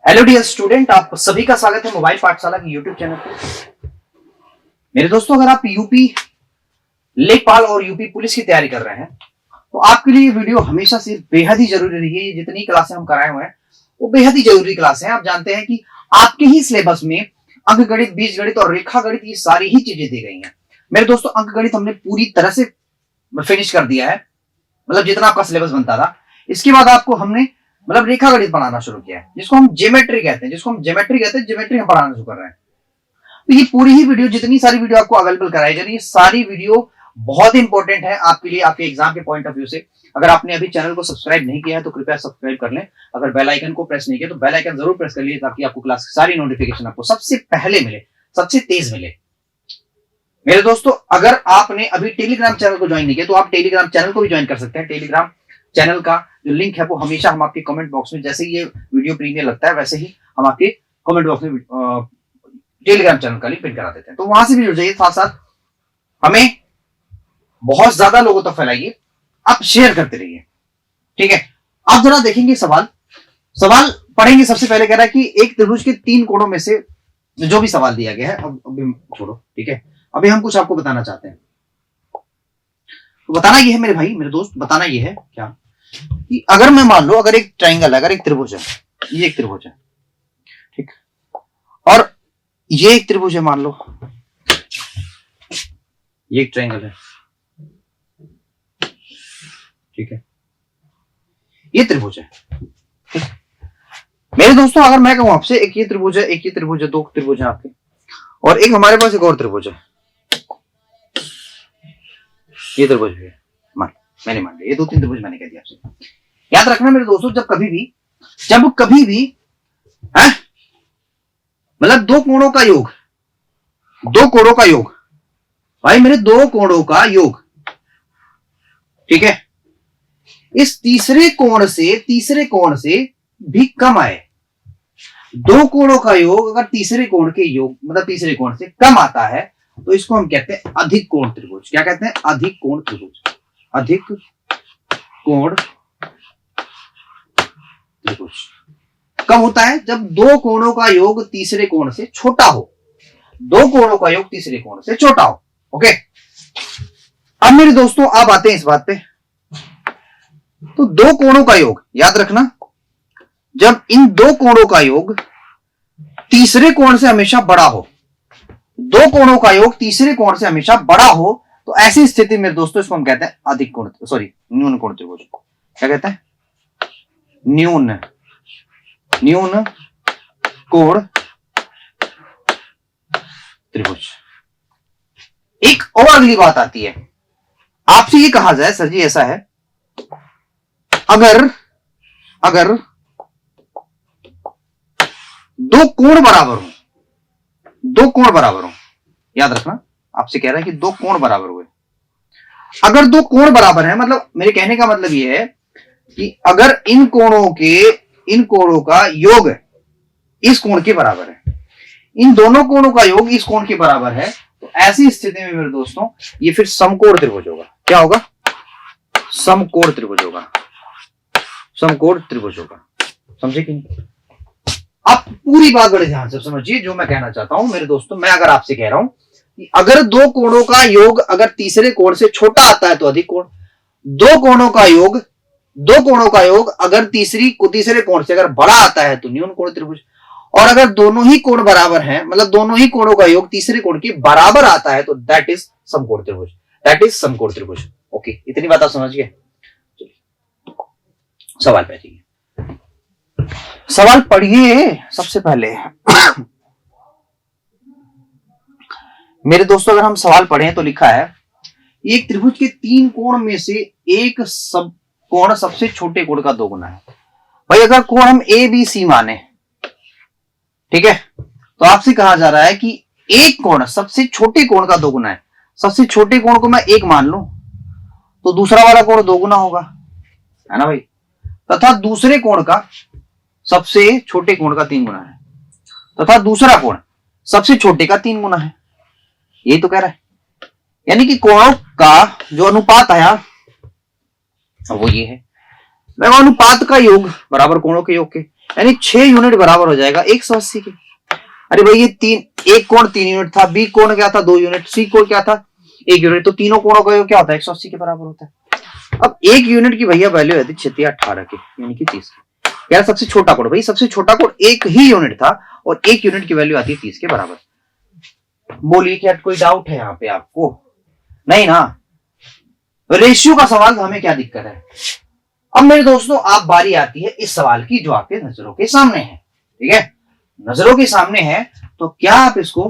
Hello dear student, आप सभी का स्वागत है मोबाइल पाठशाला के यूट्यूब चैनल पर। मेरे दोस्तों, अगर आप यूपी लेखपाल और यूपी पुलिस की तैयारी कर रहे हैं तो आपके लिए ये वीडियो हमेशा से बेहद ही जरूरी रही है। ये जितनी क्लासें हम कराए हुए हैं वो बेहद ही जरूरी क्लासें हैं। आप जानते हैं कि आपके ही सिलेबस में अंक गणित, बीज गणित और रेखा गणित ये सारी ही चीजें दी गई हैं। मेरे दोस्तों, अंक गणित हमने पूरी तरह से फिनिश कर दिया है, मतलब जितना आपका सिलेबस बनता था। इसके बाद आपको हमने रेखा गणित बनाना शुरू किया है, जिसको हम ज्योमेट्री कहते हैं, ज्योमेट्री हम पढ़ाना शुरू कर रहे हैं। तो ये पूरी ही वीडियो, जितनी सारी वीडियो आपको अवेलेबल कराई जा रही है, सारी वीडियो बहुत इंपॉर्टेंट है आपके लिए, आपके एग्जाम के पॉइंट ऑफ व्यू से। अगर आपने अभी चैनल को सब्सक्राइब नहीं किया है तो कृपया सब्सक्राइब कर लें। अगर बेल आइकन को प्रेस नहीं किया तो बेल आइकन जरूर प्रेस कर लीजिए, ताकि आपको क्लास की सारी नोटिफिकेशन आपको सबसे पहले मिले, सबसे तेज मिले। मेरे दोस्तों, अगर आपने अभी टेलीग्राम चैनल को ज्वाइन नहीं किया तो आप टेलीग्राम चैनल को भी ज्वाइन कर सकते हैं। टेलीग्राम चैनल का जो लिंक है वो हमेशा हम आपके कमेंट बॉक्स में, जैसे ही ये वीडियो प्रीमियर लगता है वैसे ही हम आपके कमेंट बॉक्स में टेलीग्राम चैनल का लिंक पिन करा देते हैं, तो वहां से भी जुड़ जाइए। साथ साथ हमें बहुत ज्यादा लोगों तक फैलाइए, आप शेयर करते रहिए, ठीक है। आप जरा देखेंगे सवाल पढ़ेंगे। सबसे पहले कह रहा है कि एक त्रिभुज के 3 कोणों में से जो भी सवाल दिया गया है, अभी छोड़ो, ठीक है। अभी हम कुछ आपको बताना चाहते हैं। तो बताना ये है मेरे भाई, मेरे दोस्त, बताना ये है क्या कि अगर मैं मान लो, अगर एक ट्राइंगल है, अगर एक त्रिभुज है, ये एक त्रिभुज है, ठीक, और ये एक त्रिभुज है, मान लो ये एक ट्राइंगल है, ठीक है, ये त्रिभुज है, ठीक। मेरे दोस्तों, अगर मैं कहूं आपसे एक ये त्रिभुज है, एक ये त्रिभुज है, 2 त्रिभुज है आपके, और एक हमारे पास एक और त्रिभुज है, ये त्रिभुज है, मैंने मान लिया, ये 2-3 त्रिभुज मैंने कह दिया आपसे। याद रखना मेरे दोस्तों, जब कभी भी है, मतलब 2 कोणों का योग, 2 कोणों का योग, भाई मेरे 2 कोणों का योग, ठीक है, इस तीसरे कोण से भी कम आए। 2 कोणों का योग अगर तीसरे कोण के योग, मतलब तीसरे कोण से कम आता है, तो इसको हम कहते हैं अधिक कोण त्रिभुज। क्या कहते हैं? अधिक कोण त्रिभुज। अधिक कोण त्रिभुज कब होता है? जब 2 कोणों का योग तीसरे कोण से छोटा हो। 2 कोणों का योग तीसरे कोण से छोटा हो, ओके। अब मेरे दोस्तों, आप आते हैं इस बात पे, तो 2 कोणों का योग, याद रखना, जब इन 2 कोणों का योग तीसरे कोण से हमेशा बड़ा हो, 2 कोणों का योग तीसरे कोण से हमेशा बड़ा हो, तो ऐसी स्थिति में दोस्तों इसको हम कहते हैं अधिक कोण, न्यून कोण त्रिभुज। क्या कहते हैं? न्यून कोण त्रिभुज। एक और अगली बात आती है, आपसे ये कहा जाए, सर जी ऐसा है, अगर 2 कोण बराबर हो, 2 कोण बराबर हो, याद रखना, आपसे कह रहा है कि 2 कोण बराबर हुए। अगर 2 कोण बराबर है, मतलब मेरे कहने का मतलब यह है कि अगर इन कोणों का योग इस कोण के बराबर है, इन दोनों कोणों का योग इस कोण के बराबर है, तो ऐसी स्थिति में मेरे दोस्तों ये फिर समकोण त्रिभुज होगा। क्या होगा? समकोण त्रिभुज होगा। समकोण त्रिभुज होगा। समझे कि नहीं? आप पूरी बात बड़े ध्यान से समझिए जो मैं कहना चाहता हूं मेरे दोस्तों। मैं अगर आपसे कह रहा हूं कि अगर 2 कोणों का योग अगर तीसरे कोण से छोटा आता है तो अधिक कोण, 2 कोणों का योग अगर तीसरे कोण से अगर बड़ा आता है तो न्यून कोण त्रिभुज, और अगर दोनों ही कोण बराबर हैं, मतलब दोनों ही कोणों का योग तीसरे कोण के बराबर आता है, तो दैट इज समकोण त्रिभुज। दैट इज समकोण त्रिभुज। ओके, इतनी बात आप समझ गए। सवाल पढ़िए, सवाल पढ़िए सबसे पहले। मेरे दोस्तों, अगर हम सवाल पढ़ें तो लिखा है, एक त्रिभुज के 3 कोण में से एक कोण सबसे छोटे कोण का 2 गुना है। भाई अगर कोण हम ए बी सी माने, ठीक है, तो आपसे कहा जा रहा है कि एक कोण सबसे छोटे कोण का 2 गुना है। सबसे छोटे कोण को मैं 1 मान लूं तो दूसरा वाला कोण 2 गुना होगा, है ना भाई, तथा दूसरे कोण का सबसे छोटे कोण का 3 गुना है, तथा दूसरा कोण सबसे छोटे का 3 गुना है। यही तो कह रहा है, यानी कि कोणों का जो अनुपात आया वो ये है। अनुपात का योग बराबर कोणों के योग के, यानी 6 यूनिट बराबर हो जाएगा 180 के। अरे भाई ये एक कोण 3 यूनिट था, बी कोण क्या था 2 यूनिट, सी कोण क्या था 1 यूनिट, तो तीनों कोणों का योग क्या होता है 180 के बराबर होता है। अब 1 यूनिट की भैया वैल्यू है 18 के, यानी कि 30 की। यार सबसे छोटा कोण, भाई सबसे छोटा कोण 1 ही यूनिट था और 1 यूनिट की वैल्यू आती है 30 के बराबर। बोलिए क्या कोई डाउट है यहाँ पे आपको? नहीं ना। रेशियो का सवाल तो हमें क्या दिक्कत है। अब मेरे दोस्तों आप बारी आती है इस सवाल की जो आपके नजरों के सामने है, ठीक है, नजरों के सामने है, तो क्या आप इसको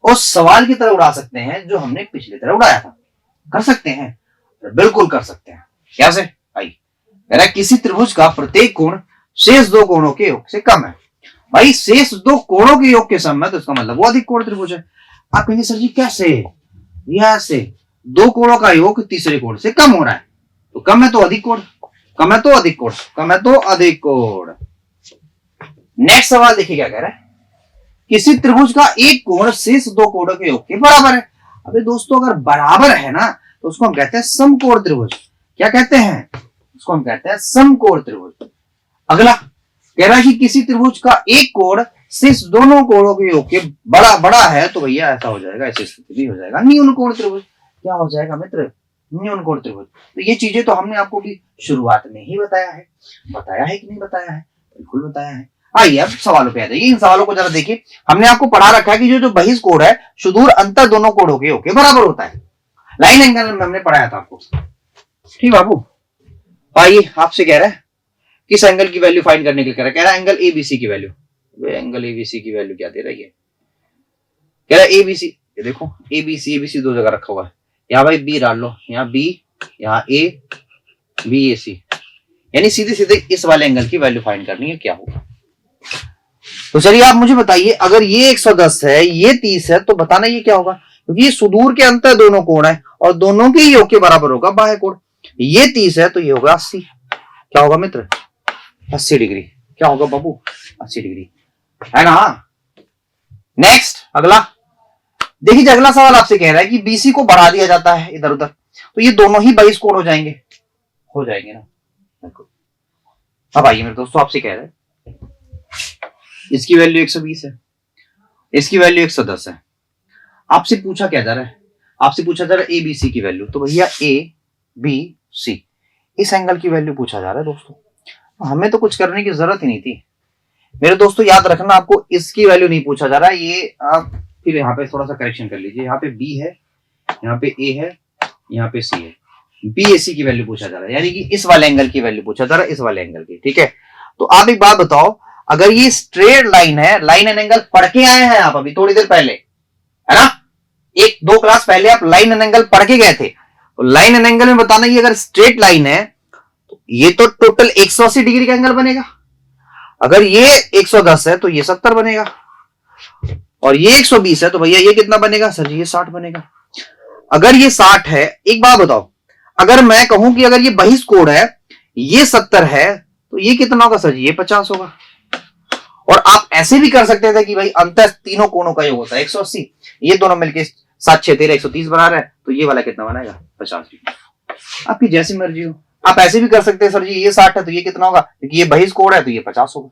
उस सवाल की तरह उड़ा सकते हैं जो हमने पिछली तरह उड़ाया था? कर सकते हैं, बिल्कुल कर सकते हैं। कैसे? भाई कह रहा किसी त्रिभुज का प्रत्येक कोण शेष 2 कोणों के योग से कम है। भाई शेष 2 कोणों के योग के सम है, तो इसका मतलब वो अधिक कोण त्रिभुज है। आप कहेंगे सर जी कैसे? यहां से 2 कोणों का योग तीसरे कोण से कम हो रहा है, तो कम है तो अधिक कोण, कम है तो अधिक कोण, कम है तो अधिक कोण। नेक्स्ट सवाल देखिए क्या कह रहा है, किसी त्रिभुज का एक कोण शेष 2 कोणों के योग के बराबर है। अबे दोस्तों अगर बराबर है ना तो उसको हम कहते हैं समकोण त्रिभुज। क्या कहते हैं? उसको हम कहते हैं समकोण त्रिभुज। अगला कह रहा है कि किसी त्रिभुज का एक कोण शेष दोनों कोणों के योग के बड़ा है, तो भैया ऐसा हो जाएगा, ऐसी स्थिति भी हो जाएगा न्यून कोण त्रिभुज। क्या हो जाएगा मित्र? न्यून कोण त्रिभुज। तो ये चीजें तो हमने आपको भी शुरुआत में ही बताया है कि नहीं बताया है? बिल्कुल बताया है। आइए अब सवालों पे आ जाइए। इन सवालों को जरा देखिए। हमने आपको पढ़ा रखा है कि जो बहिष्ठ कोण है सुदूर अंतर दोनों कोणों के योग के बराबर होता है। लाइन एंगल में हमने पढ़ाया था आपको, ठीक बाबू। आइए आपसे कह रहा है किस एंगल की वैल्यू फाइंड करने के लिए कह रहा है एंगल एबीसी की वैल्यू। एंगल एबीसी की वैल्यू क्या दे रही है? कह रहा है एबीसी, ये देखो एबीसी दो जगह रखा हुआ है। यहाँ भाई बी डाल लो, यहाँ बी, यहाँ ए, बी ए सी, यानी सीधे सीधे इस वाले एंगल की वैल्यू फाइंड करनी है, क्या होगा। तो चलिए आप मुझे बताइए, अगर ये 110 है, ये 30 है, तो बताना ये क्या होगा, क्योंकि ये सुदूर के अंतर दोनों कोण है और दोनों के योग के बराबर होगा बाह्य कोण। ये 30 है तो ये होगा 80। क्या होगा मित्र? 80 डिग्री। क्या होगा बाबू? 80 डिग्री, है ना। नेक्स्ट अगला देखिए, अगला सवाल आपसे कह रहा है कि बीसी को बढ़ा दिया जाता है इधर उधर, तो ये दोनों ही 22 कोण हो जाएंगे ना। अब आइए मेरे दोस्तों, आपसे कह रहा है इसकी वैल्यू 120 है, इसकी वैल्यू 110 है। आपसे पूछा क्या जा रहा है? आपसे पूछा जा रहा है ए बी सी की वैल्यू। तो भैया ए बी सी इस एंगल की वैल्यू पूछा जा रहा है दोस्तों। हमें तो कुछ करने की जरूरत ही नहीं थी मेरे दोस्तों। याद रखना, आपको इसकी वैल्यू नहीं पूछा जा रहा है। ये आप फिर यहाँ पे थोड़ा सा करेक्शन कर लीजिए। यहाँ पे बी है, यहाँ पे ए है, यहाँ पे सी है। बी ए सी की वैल्यू पूछा जा रहा है, यानी कि इस वाले एंगल की वैल्यू पूछा जा रहा है, इस वाले एंगल की। ठीक है, तो आप एक बात बताओ, अगर ये स्ट्रेट लाइन है, लाइन एंड एंगल पढ़ के आए हैं आप अभी थोड़ी देर पहले, है ना, 1-2 क्लास पहले आप लाइन एंड एंगल पढ़ के गए थे। तो लाइन एंड एंगल में बताना, ये अगर स्ट्रेट लाइन है तो ये तो टोटल 180 डिग्री का एंगल बनेगा। अगर ये 110 है तो ये 70 बनेगा, और ये 120 है तो भैया ये कितना बनेगा सर जी? ये 60 बनेगा। अगर ये 60 है, एक बात बताओ, अगर मैं कहूं कि अगर ये बहिष्ठ कोण है, ये 70 है, तो ये कितना होगा सर जी? ये 50 होगा। और आप ऐसे भी कर सकते थे कि भाई अंतर तीनों कोणों का योग होता है 180, ये दोनों मिलके 7 6 13 130 बना रहे हैं, तो ये वाला कितना बनाएगा? 50 डिग्री। आपकी जैसी मर्जी हो। आप ऐसे भी कर सकते हैं, सर जी ये 60 है तो ये कितना होगा, क्योंकि ये बहिष्ठ कोण है तो ये 50 होगा।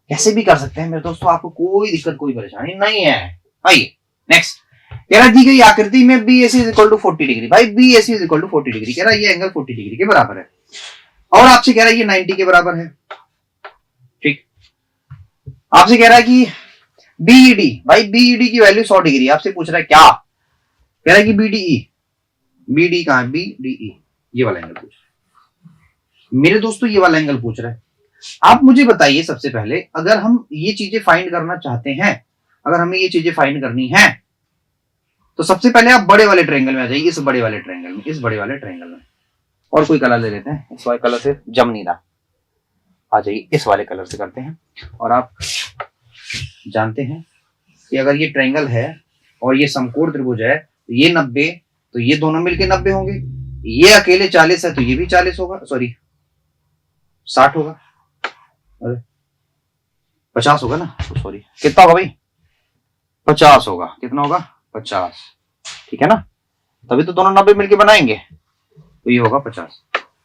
ऐसे भी कर सकते हैं मेरे दोस्तों, आपको कोई दिक्कत कोई परेशानी नहीं है। आइए नेक्स्ट, कह रहा दी गई आकृति में B AC is equal to 40 degree. भाई B AC is equal to 40 degree, कह रहा है ये एंगल 40 डिग्री के बराबर है, और आपसे कह रहा है ये 90 के बराबर है। ठीक, आपसे कह रहा है कि बीईडी, भाई बीईडी की वैल्यू 100 डिग्री। आपसे पूछ रहा है क्या? कह रहा है कि बीडीई, बीडी कहां है? बीडीई, ये वाला एंगल पूछ रहा है मेरे दोस्तों, ये वाला एंगल पूछ रहा है। आप मुझे बताइए सबसे पहले, अगर हम ये चीजें फाइंड करना चाहते हैं, अगर हमें ये चीजें फाइंड करनी है, तो सबसे पहले आप बड़े वाले ट्रायंगल में आ जाइए, इस बड़े वाले ट्रायंगल में, इस बड़े वाले ट्रायंगल में। और कोई कलर ले लेते हैं, इस वाले कलर से जम नहीं रहा, आ जाइए इस वाले कलर से करते हैं। और आप जानते हैं कि अगर ये ट्रायंगल है और ये समकोण त्रिभुज है, तो ये 90, तो ये दोनों मिलके 90 होंगे। ये अकेले 40 है तो ये भी 40 होगा, सॉरी 60 होगा, अरे 50 होगा ना, तो सॉरी कितना होगा भाई? 50 होगा। कितना होगा? 50, ठीक है ना, तभी तो दोनों 90 मिलके बनाएंगे, तो ये होगा 50।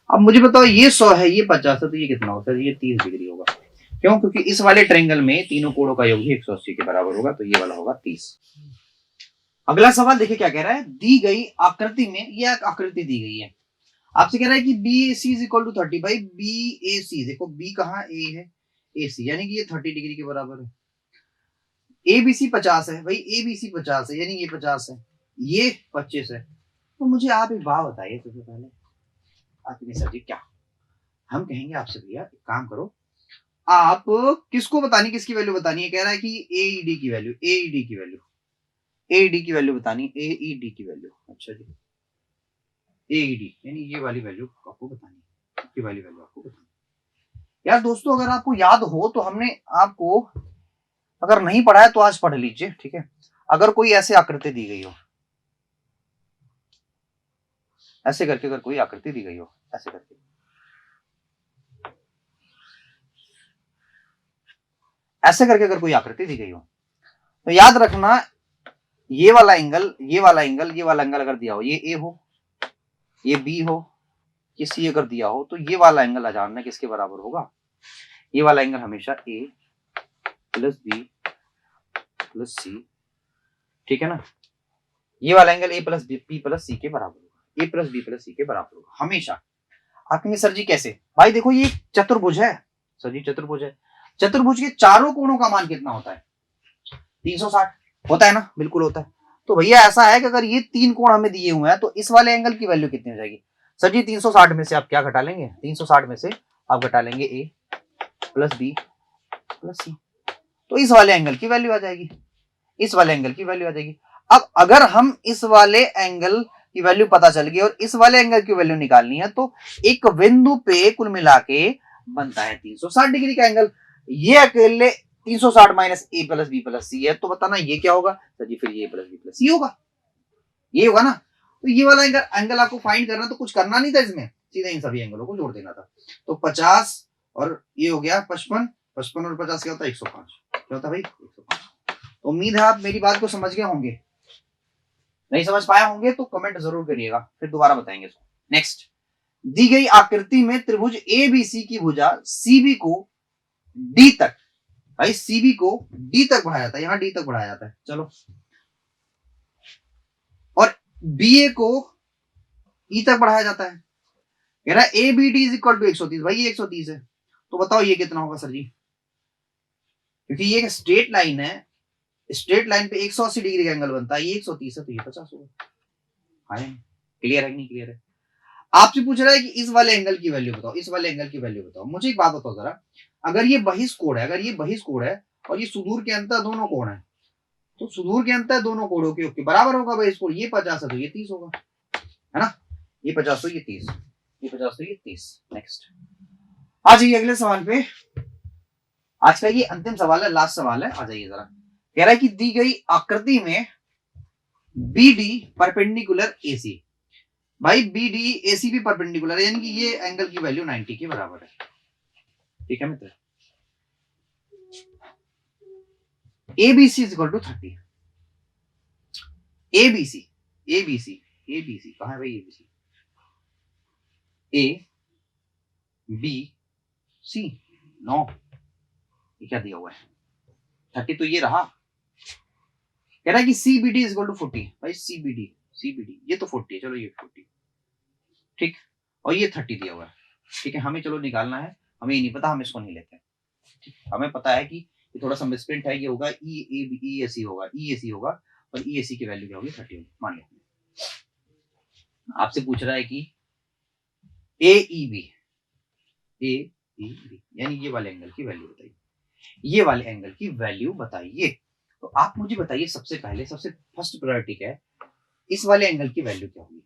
अब मुझे बताओ, ये 100 है, ये 50 है, तो ये कितना होगा सर? ये 30 डिग्री होगा। क्यों? क्योंकि इस वाले ट्रायंगल में तीनों कोणों का योग भी 180 के बराबर होगा, तो ये वाला होगा 30। अगला सवाल देखिए क्या कह रहा है। दी गई आकृति में, यह आकृति दी गई है, आपसे कह रहा है कि B A C is equal to 30 भाई। बी ए सी, देखो बी कहाँ, ए है, ए सी, यानी कि ये 30 डिग्री के बराबर है। ए बी सी 50 है भाई, ए बी सी 50 है, यानी ये 50 है, ये 25 है। तो मुझे आप एक बात बताइए सबसे पहले, आप सर जी क्या, हम कहेंगे आपसे भैया एक काम करो, आप किसको बतानी, किसकी वैल्यू बतानी है? कह रहा है कि एईडी की वैल्यू, एईडी की वैल्यू, एईडी की वैल्यू बतानी, एईडी की वैल्यू। अच्छा जी, एईडी यानी ये वाली वैल्यू आपको बतानी है, ये वाली वैल्यू आपको बतानी है। यार दोस्तों, अगर आपको याद हो तो हमने आपको, अगर नहीं पढ़ा है तो आज पढ़ लीजिए, ठीक है। अगर कोई ऐसे आकृति दी गई हो, ऐसे करके अगर कोई आकृति दी गई हो, ऐसे करके, ऐसे करके अगर कोई आकृति दी गई हो, तो याद रखना ये वाला एंगल, ये वाला एंगल, ये वाला एंगल अगर दिया हो, ये ए हो, ये बी हो, ये सी अगर दिया हो, तो ये वाला एंगल जानना किसके बराबर होगा? ये वाला एंगल हमेशा A plus B plus C, ठीक है ना। ये वाला angle A plus B plus C के बराबर होगा, A plus B plus C के बराबर होगा हमेशा। आप कहेंगे सर जी कैसे? भाई देखो ये चतुर्भुज है, सर जी चतुर्भुज है, चतुर्भुज के चारों कोणों का मान कितना होता है? 360 होता है ना, बिल्कुल होता है। तो भैया ऐसा है कि अगर ये तीन कोण हमें दिए हुए हैं, तो इस वाले एंगल की वैल्यू कितनी हो जाएगी? सर जी 360 में से आप क्या घटा लेंगे? 360 में से आप घटा लेंगे ए प्लस बी प्लस सी, तो इस वाले एंगल की वैल्यू आ जाएगी, इस वाले एंगल की वैल्यू आ जाएगी। अब अगर हम इस वाले एंगल की वैल्यू पता चल गई और इस वाले एंगल की वैल्यू निकालनी है, तो एक बिंदु पे कुल मिला के बनता है 360 डिग्री का एंगल। ये अकेले 360 माइनस ए प्लस बी प्लस सी है, तो बताना ये क्या होगा? सर जी फिर ये प्लस बी प्लस सी होगा, ये होगा ना। तो ये वाला एंगल आपको फाइंड करना, तो कुछ करना नहीं था इसमें, सीधे इन सभी एंगलों को जोड़ देना था। तो 50 और ये हो गया 55, 55 और 50 क्या होता है? 105। क्या होता है भाई? 105। तो उम्मीद है आप मेरी बात को समझ गए होंगे, नहीं समझ पाया होंगे तो कमेंट जरूर करिएगा, फिर दोबारा बताएंगे इसको। नेक्स्ट, दी गई आकृति में त्रिभुज ए बी सी की भुजा सीबी को डी तक, भाई सीबी को डी तक बढ़ाया जाता है, यहां डी तक बढ़ाया जाता है, चलो, और बी ए को ई तक बढ़ाया जाता है। कह रहा है A B D is equal to 130, भाई ये 130 है, तो बताओ ये कितना होगा सर जी? क्योंकि ये एक स्ट्रेट लाइन है, स्ट्रेट लाइन पे 180 डिग्री का एंगल बनता है, ये 130 है तो ये 50 होगा। हाँ, क्लियर है कि नहीं क्लियर है? आपसे पूछ रहा है कि इस वाले एंगल की वैल्यू बताओ, इस वाले एंगल की वैल्यू बताओ। मुझे एक बात बताओ जरा, अगर ये बहिष्कोण है, अगर ये बहिष्कोण है और ये सुदूर के अंतर दोनों कोण है, तो सुदूर के अंतर दोनों कोणों के बराबर होगा बहिष्कोण। ये 50 है तो ये 30 होगा, है ना। ये 50 तो ये 30, ये 50 तो ये 30। नेक्स्ट आ जाइए अगले सवाल पे। आज का ये अंतिम सवाल है, लास्ट सवाल है, आ जाइए जरा। कह रहा है कि दी गई आकृति में बी डी परपेंडिकुलर ए सी, भाई बी डी ए सी भी परपेंडिकुलर है, यानी कि ये एंगल की वैल्यू 90 के बराबर है, ठीक है मित्र। A B C is equal to 30, A B C, A B C, A B C कहां है भाई? A B C, A B C, no, ये क्या दिया हुआ है? 30 तो ये रहा। कह रहा है कि सीबीडी इज इक्वल टू 40, भाई सीबीडी, सीबीडी ये तो 40 है, चलो ये 40, ठीक, और ये 30 दिया हुआ है, ठीक है। हमें चलो निकालना है, हमें ये नहीं पता, हम इसको नहीं लेते, ठीक। हमें पता है कि ये थोड़ा सा मिसप्रिंट है, ये होगा ई ए बी ई ए सी होगा, ई ए सी होगा, और ई ए सी की वैल्यू क्या होगी? 30 होगी, मान लेते हैं। आपसे पूछ रहा है कि ए ई बी, ए ई बी यानी ये वाले एंगल की वैल्यू बताइए, ये वाले एंगल की वैल्यू बताइए। तो आप मुझे बताइए सबसे पहले, सबसे फर्स्ट प्रायोरिटी क्या है, इस वाले एंगल की वैल्यू क्या होगी?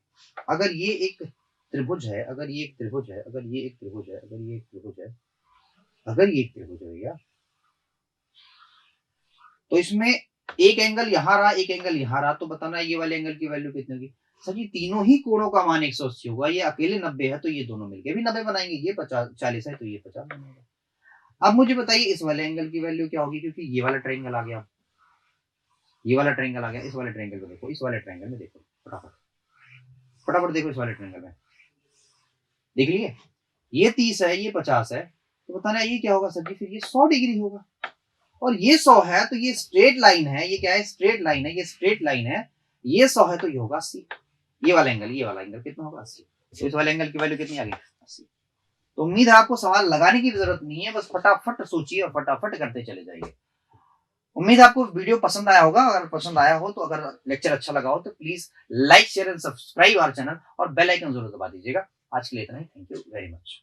अगर ये एक त्रिभुज है, अगर ये एक त्रिभुज है, अगर ये एक त्रिभुज है, अगर ये एक त्रिभुज है, अगर ये एक त्रिभुज है भैया, तो इसमें एक एंगल यहां रहा, एक एंगल यहां रहा, तो बताना ये वाले एंगल की वैल्यू कितनी होगी? सर जी तीनों ही कोणों का मान 180 होगा, ये अकेले 90 है तो ये दोनों मिलके भी 90 बनाएंगे, ये 50 40 है तो ये 50 बनेगा। अब मुझे बताइए इस वाले एंगल की वैल्यू क्या होगी? क्योंकि ये वाला ट्रायंगल आ गया, ये वाला ट्रायंगल आ गया, इस वाले ट्रायंगल में देखो, इस वाले ट्रायंगल में देखो, फटाफट फटाफट देखो, इस वाले ट्रायंगल में देख लिए, ये 30 है, ये 50 है, तो बताना ये क्या होगा सर जी, फिर ये 100 डिग्री होगा। और ये 100 है तो ये स्ट्रेट लाइन है, ये क्या है, स्ट्रेट लाइन है, ये स्ट्रेट लाइन है, ये 100 है तो ये होगा 80। ये वाला एंगल कितना होगा, 80। तो इस वाले एंगल की वैल्यू कितनी आ गई, 80। तो उम्मीद है आपको सवाल लगाने की जरूरत नहीं है, बस फटाफट सोचिए और फटाफट करते चले जाइए। उम्मीद है आपको वीडियो पसंद आया होगा। अगर पसंद आया हो तो, अगर लेक्चर अच्छा लगा हो तो please like share and subscribe our channel और बेल आइकन जरूर दबा दीजिएगा। आज के लिए इतना ही, थैंक यू वेरी मच।